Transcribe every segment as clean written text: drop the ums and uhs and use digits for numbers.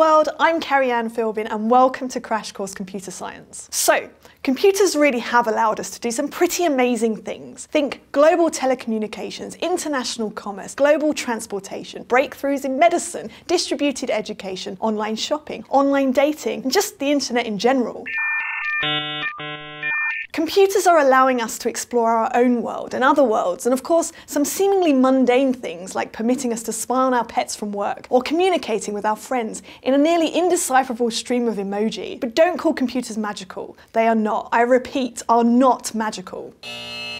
world, I'm Carrie Anne Philbin and welcome to Crash Course Computer Science. So, computers really have allowed us to do some pretty amazing things. Think global telecommunications, international commerce, global transportation, breakthroughs in medicine, distributed education, online shopping, online dating, and just the internet in general. Computers are allowing us to explore our own world and other worlds, and of course, some seemingly mundane things like permitting us to spy on our pets from work or communicating with our friends in a nearly indecipherable stream of emoji. But don't call computers magical. They are not. I repeat, are not magical.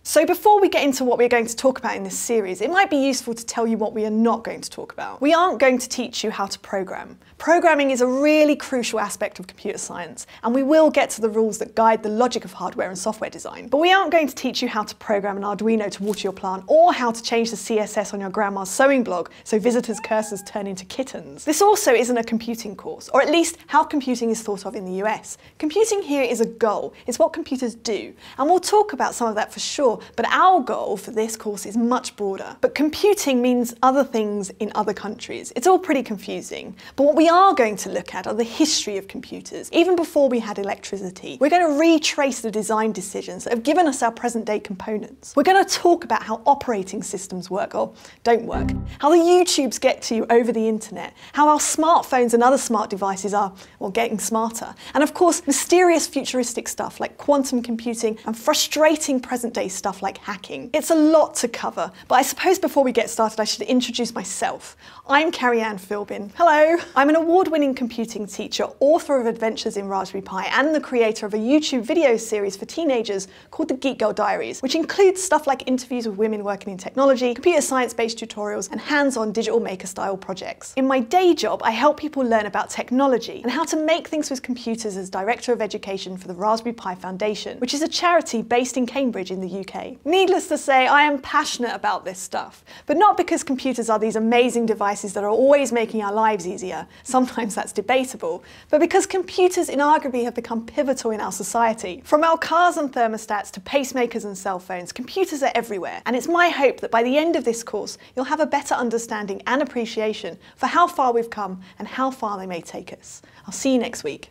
So before we get into what we're going to talk about in this series, it might be useful to tell you what we are not going to talk about. We aren't going to teach you how to program. Programming is a really crucial aspect of computer science, and we will get to the rules that guide the logic of hardware and software design. But we aren't going to teach you how to program an Arduino to water your plant, or how to change the CSS on your grandma's sewing blog so visitors' cursors turn into kittens. This also isn't a computing course, or at least how computing is thought of in the US. Computing here is a goal. It's what computers do, and we'll talk about some of that for sure. But our goal for this course is much broader. But computing means other things in other countries. It's all pretty confusing. But what we are going to look at are the history of computers, even before we had electricity. We're going to retrace the design decisions that have given us our present day components. We're going to talk about how operating systems work, or don't work, how the YouTubes get to you over the internet, how our smartphones and other smart devices are, well, getting smarter, and of course, mysterious futuristic stuff like quantum computing and frustrating present day stuff like hacking. It's a lot to cover, but I suppose before we get started I should introduce myself. I'm Carrie Anne Philbin. Hello! I'm an award-winning computing teacher, author of Adventures in Raspberry Pi, and the creator of a YouTube video series for teenagers called the Geek Girl Diaries, which includes stuff like interviews with women working in technology, computer science-based tutorials, and hands-on digital maker-style projects. In my day job, I help people learn about technology and how to make things with computers as Director of Education for the Raspberry Pi Foundation, which is a charity based in Cambridge in the UK. Needless to say, I am passionate about this stuff, but not because computers are these amazing devices that are always making our lives easier. Sometimes that's debatable, but because computers inarguably have become pivotal in our society. From our cars and thermostats to pacemakers and cell phones, computers are everywhere, and it's my hope that by the end of this course, you'll have a better understanding and appreciation for how far we've come and how far they may take us. I'll see you next week.